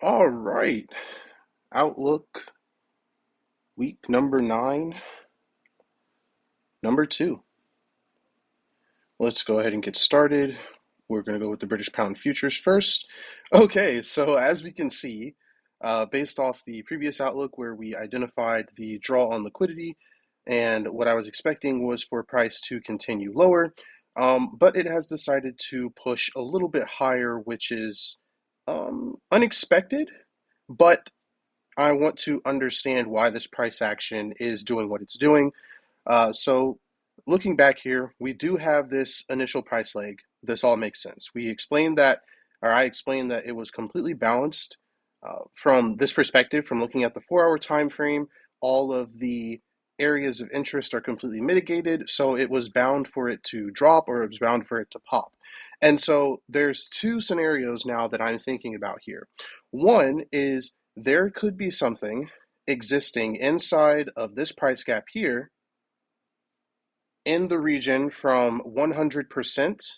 All right. Outlook week number 9, number 2. Let's go ahead and get started. We're going to go with the British pound futures first. Okay, so as we can see, based off the previous outlook where we identified the draw on liquidity, and what I was expecting was for price to continue lower, but it has decided to push a little bit higher, which is unexpected, but I want to understand why this price action is doing what it's doing. So looking back here, we do have this initial price leg. This all makes sense. We explained that, or I explained that it was completely balanced from this perspective, from looking at the 4-hour time frame. All of the areas of interest are completely mitigated, so it was bound for it to drop or it was bound for it to pop. And so there's two scenarios now that I'm thinking about here. One is there could be something existing inside of this price gap here in the region from 100%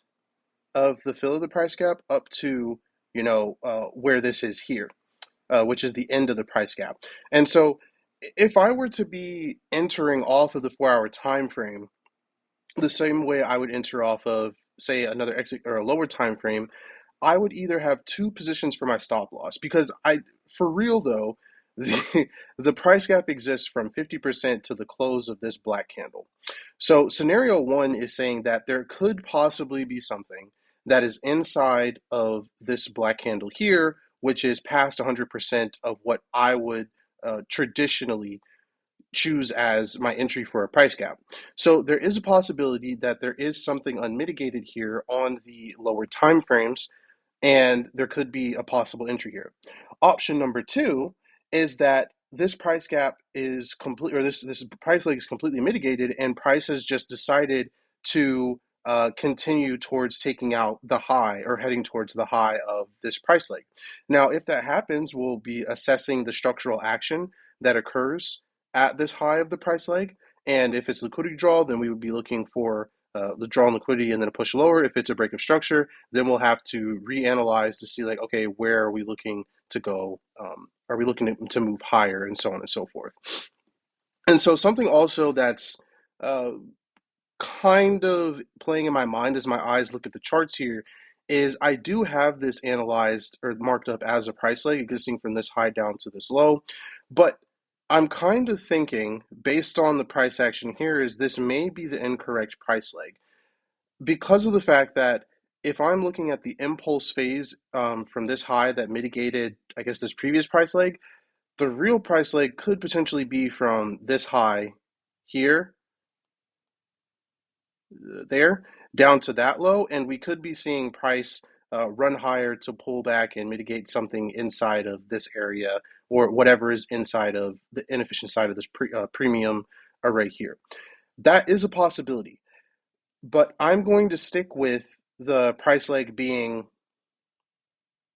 of the fill of the price gap up to, where this is here, which is the end of the price gap. And so if I were to be entering off of the 4-hour time frame, the same way I would enter off of, say, another exit or a lower time frame, I would either have two positions for my stop loss because for real though, the price gap exists from 50% to the close of this black candle. So scenario one is saying that there could possibly be something that is inside of this black candle here, which is past 100% of what I would traditionally choose as my entry for a price gap. So there is a possibility that there is something unmitigated here on the lower time frames, and there could be a possible entry here. Option number two is that this price gap is complete, or this price leg is completely mitigated, and price has just decided to continue towards taking out the high or heading towards the high of this price leg. Now, if that happens, we'll be assessing the structural action that occurs at this high of the price leg. And if it's liquidity draw, then we would be looking for the draw on liquidity and then a push lower. If it's a break of structure, then we'll have to reanalyze to see like, okay, where are we looking to go? Are we looking to move higher and so on and so forth? And so something also that's uh, kind of playing in my mind as my eyes look at the charts here is I do have this analyzed or marked up as a price leg existing from this high down to this low, but I'm kind of thinking based on the price action here is this may be the incorrect price leg because of the fact that if I'm looking at the impulse phase from this high that mitigated, I guess, this previous price leg, the real price leg could potentially be from this high here, there, down to that low, and we could be seeing price run higher to pull back and mitigate something inside of this area or whatever is inside of the inefficient side of this premium array here. That is a possibility, but I'm going to stick with the price leg being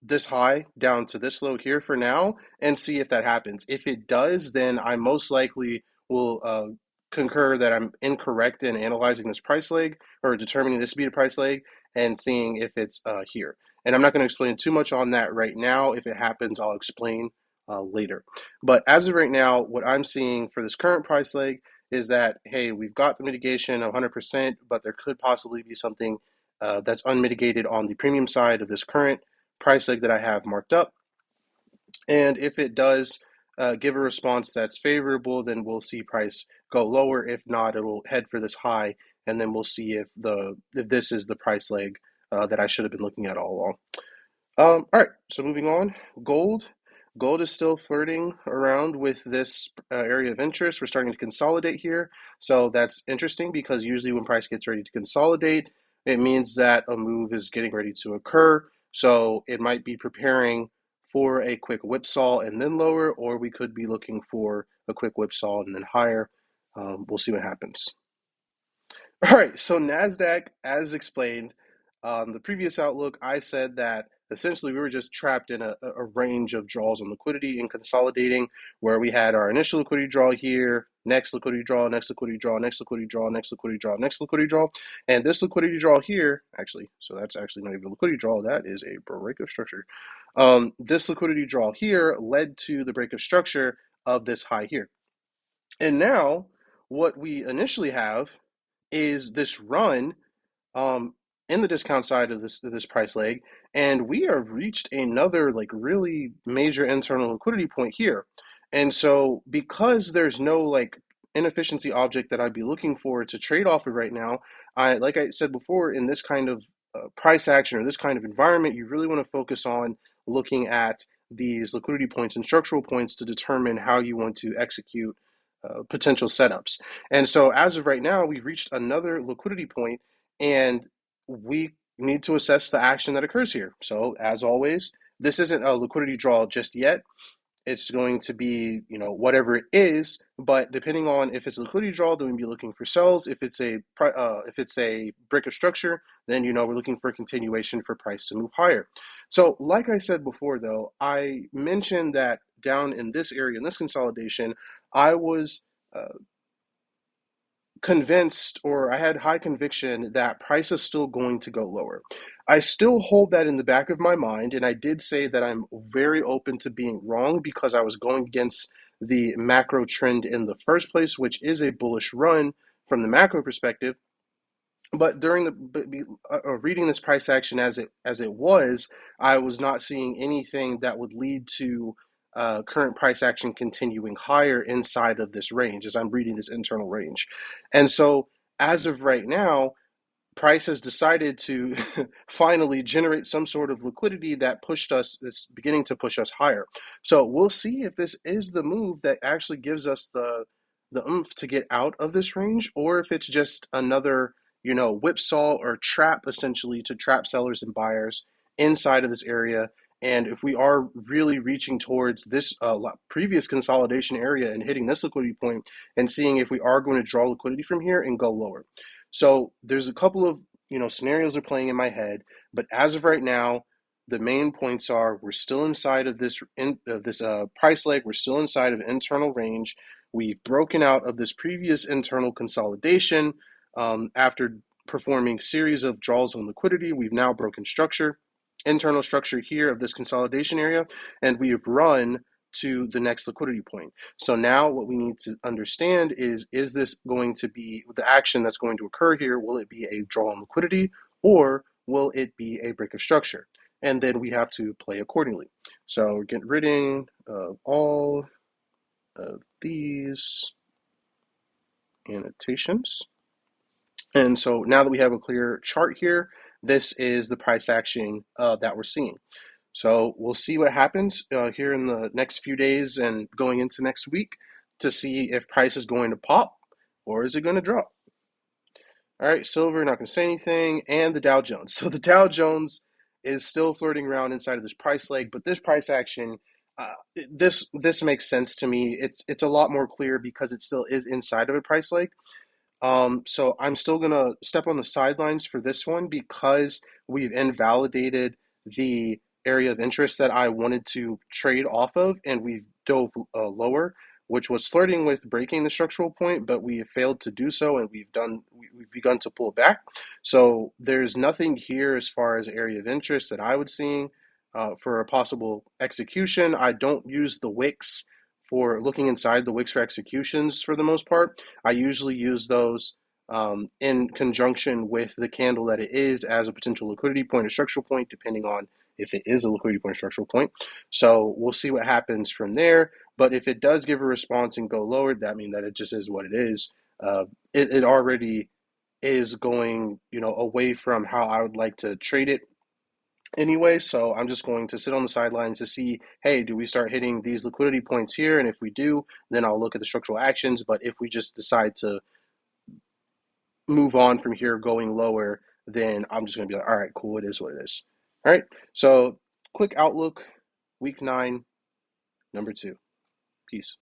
this high down to this low here for now and see if that happens. If it does, then I most likely will concur that I'm incorrect in analyzing this price leg or determining this to be a price leg and seeing if it's here. And I'm not going to explain too much on that right now. If it happens, I'll explain later. But as of right now, what I'm seeing for this current price leg is that, hey, we've got the mitigation of 100%, but there could possibly be something that's unmitigated on the premium side of this current price leg that I have marked up. And if it does give a response that's favorable, then we'll see price go lower. If not, it will head for this high, and then we'll see if this is the price leg that I should have been looking at all along. All right, so moving on, gold. Gold is still flirting around with this area of interest. We're starting to consolidate here. So that's interesting because usually when price gets ready to consolidate, it means that a move is getting ready to occur. So it might be preparing for a quick whipsaw and then lower, or we could be looking for a quick whipsaw and then higher. We'll see what happens. All right, so NASDAQ, as explained, the previous outlook, I said that essentially we were just trapped in a range of draws on liquidity and consolidating where we had our initial liquidity draw here, next liquidity draw, next liquidity draw, next liquidity draw, next liquidity draw, next liquidity draw. And this liquidity draw here, actually, so that's actually not even a liquidity draw, that is a break of structure. This liquidity draw here led to the break of structure of this high here. And now what we initially have is this run um, in the discount side of this price leg, and we have reached another like really major internal liquidity point here. And so because there's no like inefficiency object that I'd be looking for to trade off of right now, I like I said before, in this kind of price action or this kind of environment, you really want to focus on looking at these liquidity points and structural points to determine how you want to execute potential setups. And so as of right now, we've reached another liquidity point, and we need to assess the action that occurs here. So as always, this isn't a liquidity draw just yet. It's going to be, whatever it is, but depending on if it's a liquidity draw, then we'd be looking for sells. If it's a break of structure, then we're looking for a continuation for price to move higher. So like I said before, though, I mentioned that down in this area, in this consolidation, I was convinced, or I had high conviction that price is still going to go lower. I still hold that in the back of my mind, and I did say that I'm very open to being wrong because I was going against the macro trend in the first place, which is a bullish run from the macro perspective. But during reading this price action as it was, I was not seeing anything that would lead to current price action continuing higher inside of this range as I'm reading this internal range. And so as of right now, price has decided to finally generate some sort of liquidity that's beginning to push us higher. So we'll see if this is the move that actually gives us the oomph to get out of this range, or if it's just another, whipsaw or trap, essentially, to trap sellers and buyers inside of this area. And if we are really reaching towards this previous consolidation area and hitting this liquidity point and seeing if we are going to draw liquidity from here and go lower. So there's a couple of scenarios are playing in my head, but as of right now, the main points are we're still inside of this price leg. We're still inside of internal range. We've broken out of this previous internal consolidation after performing series of draws on liquidity. We've now broken internal structure here of this consolidation area, and we have run to the next liquidity point. So now what we need to understand is this going to be the action that's going to occur here? Will it be a draw on liquidity, or will it be a break of structure? And then we have to play accordingly. So we're getting rid of all of these annotations. And so now that we have a clear chart here, this is the price action that we're seeing. So we'll see what happens here in the next few days and going into next week to see if price is going to pop or is it going to drop. All right, silver, not going to say anything, and the Dow Jones. So the Dow Jones is still flirting around inside of this price leg, but this price action, this makes sense to me. It's a lot more clear because it still is inside of a price leg. So I'm still gonna step on the sidelines for this one because we've invalidated the area of interest that I wanted to trade off of, and we've dove lower, which was flirting with breaking the structural point, but we have failed to do so, and we've begun to pull back. So there's nothing here as far as area of interest that I would see for a possible execution. I don't use the wicks for looking inside the wicks for executions for the most part. I usually use those in conjunction with the candle that it is as a potential liquidity point or structural point, depending on if it is a liquidity point or structural point. So we'll see what happens from there. But if it does give a response and go lower, that means that it just is what it is. It already is going, away from how I would like to trade it anyway. So I'm just going to sit on the sidelines to see, hey, do we start hitting these liquidity points here? And if we do, then I'll look at the structural actions. But if we just decide to move on from here going lower, then I'm just going to be like, all right, cool, it is what it is. All right, so quick outlook, week 9, number 2. Peace.